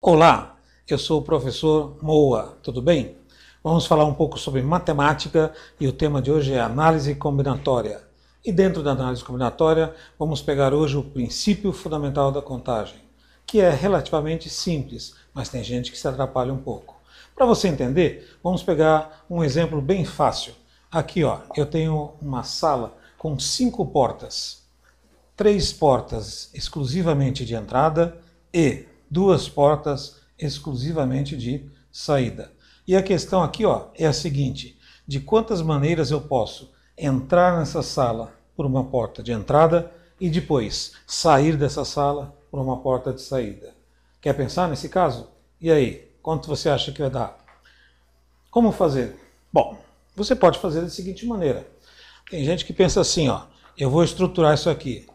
Olá, eu sou o professor Moa, tudo bem? Vamos falar um pouco sobre matemática e o tema de hoje é análise combinatória. E dentro da análise combinatória, vamos pegar hoje o princípio fundamental da contagem, que é relativamente simples, mas tem gente que se atrapalha um pouco. Para você entender, vamos pegar um exemplo bem fácil. Aqui, ó, eu tenho uma sala com 5 portas. 3 portas exclusivamente de entrada e 2 portas exclusivamente de saída. E a questão aqui, ó, é a seguinte: de quantas maneiras eu posso entrar nessa sala por uma porta de entrada e depois sair dessa sala por uma porta de saída? Quer pensar nesse caso? E aí, quanto você acha que vai dar? Como fazer? Bom, você pode fazer da seguinte maneira. Tem gente que pensa assim, ó, eu vou estruturar isso aqui.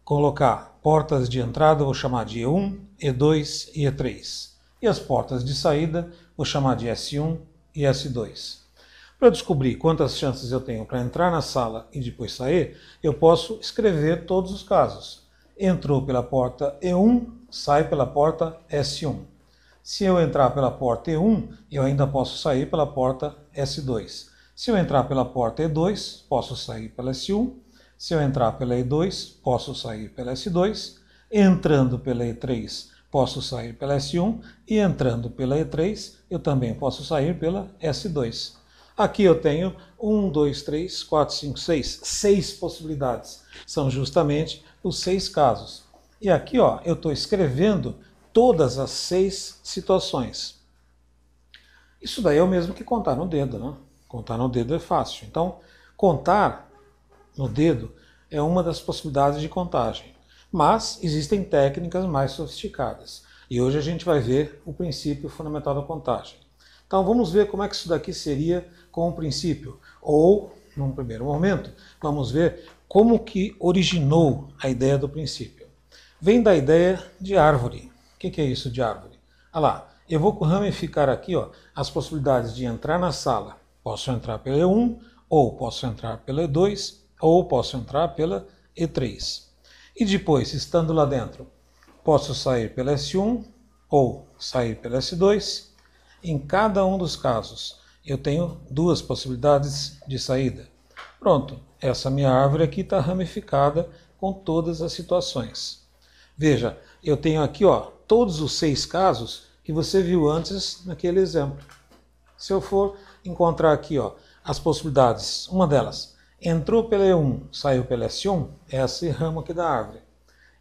Colocar portas de entrada, vou chamar de E1, E2 e E3. E as portas de saída, vou chamar de S1 e S2. Para descobrir quantas chances eu tenho para entrar na sala e depois sair, eu posso escrever todos os casos. Entrou pela porta E1, sai pela porta S1. Se eu entrar pela porta E1, eu ainda posso sair pela porta S2. Se eu entrar pela porta E2, posso sair pela S1. Se eu entrar pela E2, posso sair pela S2, entrando pela E3, posso sair pela S1, e entrando pela E3, eu também posso sair pela S2. Aqui eu tenho 1, 2, 3, 4, 5, 6, 6 possibilidades. São justamente os 6 casos. E aqui, ó, eu estou escrevendo todas as 6 situações. Isso daí é o mesmo que contar no dedo, né? Contar no dedo é fácil. Então, contar no dedo é uma das possibilidades de contagem. Mas existem técnicas mais sofisticadas. E hoje a gente vai ver o princípio fundamental da contagem. Então vamos ver como é que isso daqui seria com o princípio. Ou, num primeiro momento, vamos ver como que originou a ideia do princípio. Vem da ideia de árvore. O que é isso de árvore? Olha lá, eu vou ramificar aqui, ó, as possibilidades de entrar na sala. Posso entrar pela E1, ou posso entrar pela E2, ou posso entrar pela E3. E depois, estando lá dentro, posso sair pela S1 ou sair pela S2. Em cada um dos casos, eu tenho 2 possibilidades de saída. Pronto, essa minha árvore aqui está ramificada com todas as situações. Veja, eu tenho aqui, ó, todos os 6 casos que você viu antes naquele exemplo. Se eu for encontrar aqui, ó, as possibilidades, uma delas, entrou pela E1, saiu pela S1, é esse ramo aqui da árvore.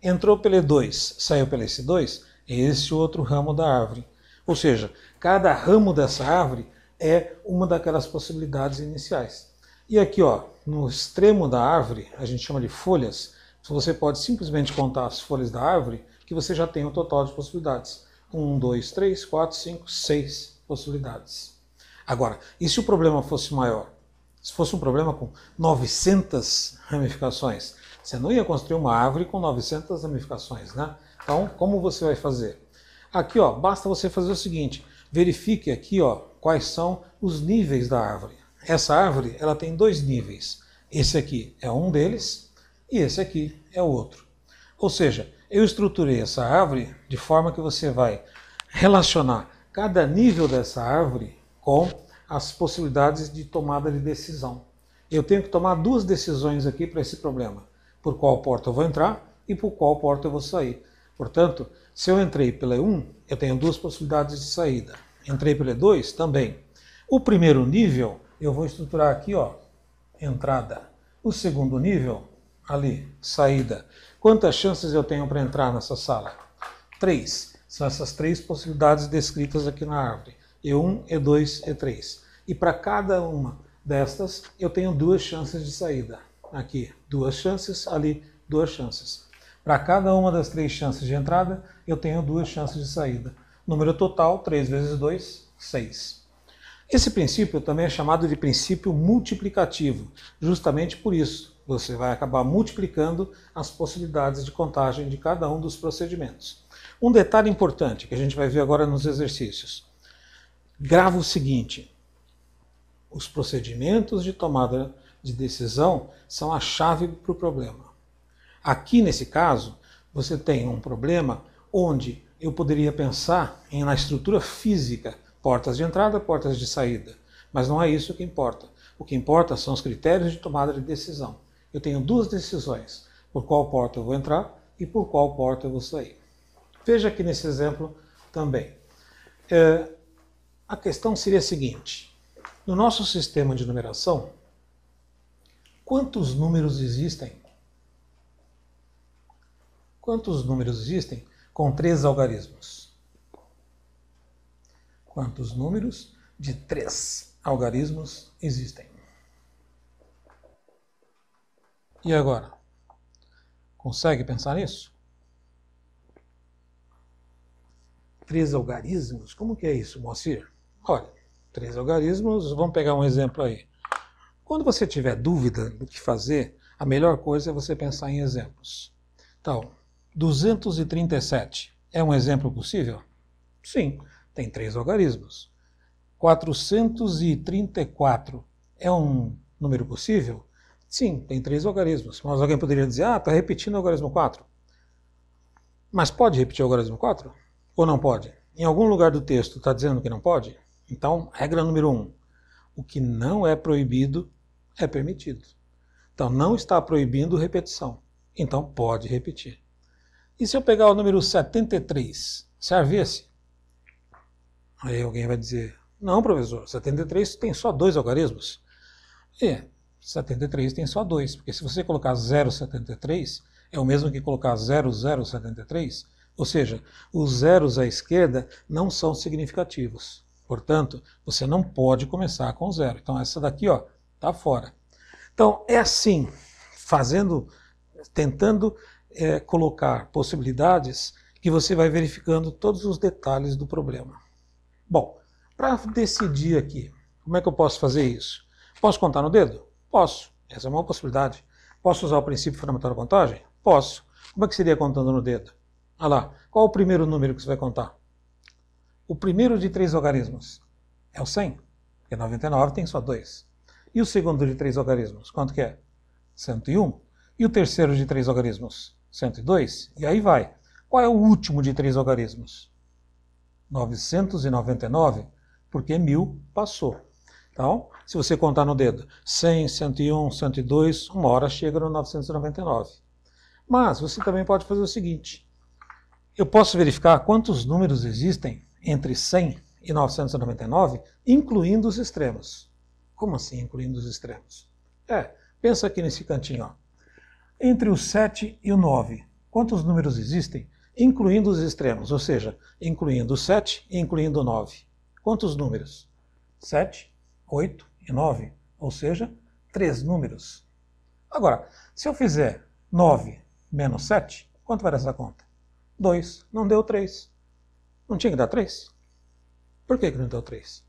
Entrou pela E2, saiu pela S2, é esse outro ramo da árvore. Ou seja, cada ramo dessa árvore é uma daquelas possibilidades iniciais. E aqui, ó, no extremo da árvore, a gente chama de folhas, você pode simplesmente contar as folhas da árvore, que você já tem o total de possibilidades. 1, 2, 3, 4, 5, 6 possibilidades. Agora, e se o problema fosse maior? Se fosse um problema com 900 ramificações, você não ia construir uma árvore com 900 ramificações, né? Então, como você vai fazer? Aqui, ó, basta você fazer o seguinte, verifique aqui, ó, quais são os níveis da árvore. Essa árvore, ela tem 2 níveis. Esse aqui é um deles e esse aqui é o outro. Ou seja, eu estruturei essa árvore de forma que você vai relacionar cada nível dessa árvore com as possibilidades de tomada de decisão. Eu tenho que tomar 2 decisões aqui para esse problema. Por qual porta eu vou entrar e por qual porta eu vou sair. Portanto, se eu entrei pela E1, eu tenho 2 possibilidades de saída. Entrei pela E2, também. O primeiro nível, eu vou estruturar aqui, ó, entrada. O segundo nível, ali, saída. Quantas chances eu tenho para entrar nessa sala? 3. São essas 3 possibilidades descritas aqui na árvore. E1, E2, E3. E para cada uma destas, eu tenho 2 chances de saída. Aqui, 2 chances, ali, 2 chances. Para cada uma das 3 chances de entrada, eu tenho 2 chances de saída. Número total, 3 vezes 2, 6. Esse princípio também é chamado de princípio multiplicativo. Justamente por isso, você vai acabar multiplicando as possibilidades de contagem de cada um dos procedimentos. Um detalhe importante que a gente vai ver agora nos exercícios. Grava o seguinte: os procedimentos de tomada de decisão são a chave para o problema. Aqui nesse caso, você tem um problema onde eu poderia pensar na estrutura física, portas de entrada, portas de saída. Mas não é isso que importa. O que importa são os critérios de tomada de decisão. Eu tenho duas decisões, por qual porta eu vou entrar e por qual porta eu vou sair. Veja aqui nesse exemplo também. A questão seria a seguinte: no nosso sistema de numeração, quantos números existem? Quantos números existem com 3 algarismos? Quantos números de 3 algarismos existem? E agora? Consegue pensar nisso? 3 algarismos? Como que é isso, Moacir? Olha, 3 algarismos, vamos pegar um exemplo aí. Quando você tiver dúvida do que fazer, a melhor coisa é você pensar em exemplos. Então, 237 é um exemplo possível? Sim, tem 3 algarismos. 434 é um número possível? Sim, tem 3 algarismos. Mas alguém poderia dizer, está repetindo o algarismo 4. Mas pode repetir o algarismo 4? Ou não pode? Em algum lugar do texto está dizendo que não pode? Então, regra número 1. O que não é proibido é permitido. Então, não está proibindo repetição. Então, pode repetir. E se eu pegar o número 73, serve esse? Aí alguém vai dizer, não, professor, 73 tem só 2 algarismos. 73 tem só 2, porque se você colocar 0,73, é o mesmo que colocar 0,073, ou seja, os zeros à esquerda não são significativos. Portanto, você não pode começar com 0. Então, essa daqui está fora. Então, é assim, tentando colocar possibilidades que você vai verificando todos os detalhes do problema. Bom, para decidir aqui, como é que eu posso fazer isso? Posso contar no dedo? Posso. Essa é uma possibilidade. Posso usar o princípio fundamental da contagem? Posso. Como é que seria contando no dedo? Olha lá, qual o primeiro número que você vai contar? O primeiro de 3 algarismos é o 100, porque 99 tem só 2. E o segundo de 3 algarismos, quanto que é? 101. E o terceiro de 3 algarismos? 102. E aí vai. Qual é o último de 3 algarismos? 999, porque 1000 passou. Então, se você contar no dedo 100, 101, 102, uma hora chega no 999. Mas você também pode fazer o seguinte. Eu posso verificar quantos números existem entre 100 e 999, incluindo os extremos. Como assim, incluindo os extremos? Pensa aqui nesse cantinho. Entre o 7 e o 9, quantos números existem, incluindo os extremos? Ou seja, incluindo o 7 e incluindo o 9. Quantos números? 7, 8 e 9. Ou seja, 3 números. Agora, se eu fizer 9 menos 7, quanto vai dar essa conta? 2. Não deu 3. Não tinha que dar 3? Por que não deu 3?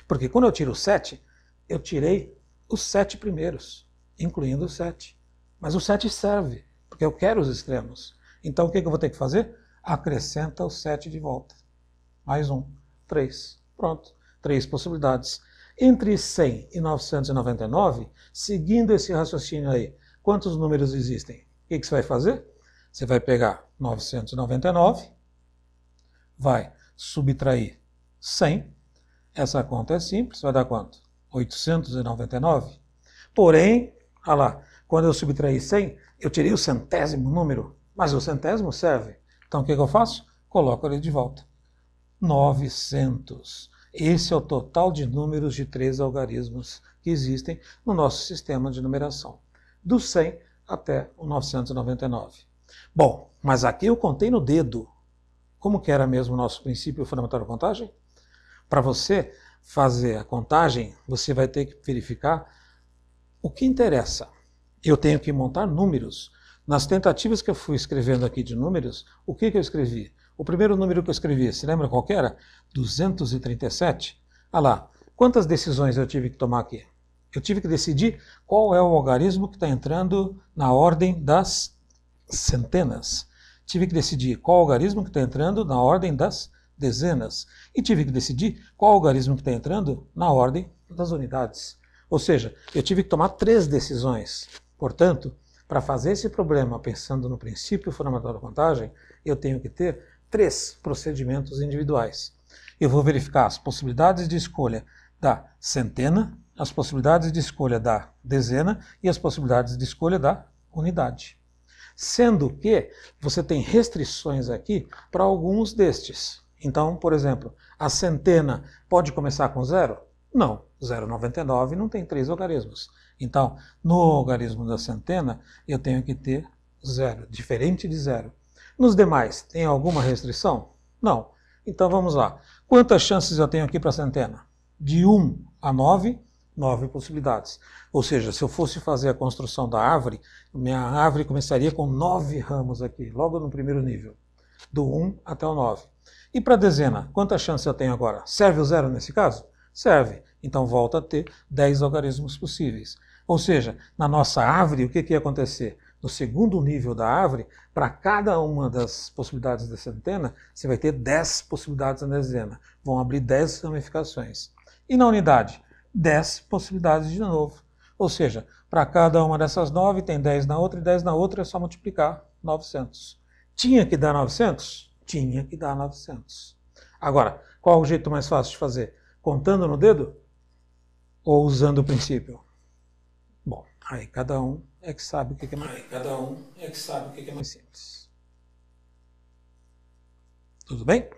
Porque quando eu tiro o 7, eu tirei os 7 primeiros, incluindo o 7. Mas o 7 serve, porque eu quero os extremos. Então o que eu vou ter que fazer? Acrescenta o 7 de volta. Mais 1. 3. Pronto. 3 possibilidades. Entre 100 e 999, seguindo esse raciocínio aí, quantos números existem? O que você vai fazer? Você vai pegar 999, vai subtrair 100, essa conta é simples, vai dar quanto? 899. Porém, olha lá, quando eu subtrair 100, eu tirei o centésimo número, mas o centésimo serve. Então o que eu faço? Coloco ele de volta. 900. Esse é o total de números de 3 algarismos que existem no nosso sistema de numeração. Do 100 até o 999. Bom, mas aqui eu contei no dedo. Como que era mesmo o nosso princípio fundamental da contagem? Para você fazer a contagem, você vai ter que verificar o que interessa. Eu tenho que montar números. Nas tentativas que eu fui escrevendo aqui de números, o que eu escrevi? O primeiro número que eu escrevi, se lembra qual que era? 237. Olha lá, quantas decisões eu tive que tomar aqui? Eu tive que decidir qual é o algarismo que está entrando na ordem das centenas. Tive que decidir qual algarismo que está entrando na ordem das dezenas. E tive que decidir qual algarismo que está entrando na ordem das unidades. Ou seja, eu tive que tomar 3 decisões. Portanto, para fazer esse problema pensando no princípio fundamental da contagem, eu tenho que ter 3 procedimentos individuais. Eu vou verificar as possibilidades de escolha da centena, as possibilidades de escolha da dezena e as possibilidades de escolha da unidade. Sendo que você tem restrições aqui para alguns destes. Então, por exemplo, a centena pode começar com 0? Não, 0,99 não tem 3 algarismos. Então, no algarismo da centena, eu tenho que ter 0, diferente de 0. Nos demais, tem alguma restrição? Não. Então vamos lá. Quantas chances eu tenho aqui para a centena? De 1 a 9, 9 possibilidades. Ou seja, se eu fosse fazer a construção da árvore, minha árvore começaria com 9 ramos aqui, logo no primeiro nível, do 1 até o 9. E para a dezena, quantas chances eu tenho agora? Serve o 0 nesse caso? Serve. Então volta a ter 10 algarismos possíveis. Ou seja, na nossa árvore, o que ia acontecer? No segundo nível da árvore, para cada uma das possibilidades da centena, você vai ter 10 possibilidades na dezena. Vão abrir 10 ramificações. E na unidade, 10 possibilidades de novo. Ou seja, para cada uma dessas 9, tem 10 na outra e 10 na outra, é só multiplicar 900. Tinha que dar 900? Tinha que dar 900. Agora, qual é o jeito mais fácil de fazer? Contando no dedo? Ou usando o princípio? Bom, aí cada um é que sabe o que é mais simples. Tudo bem?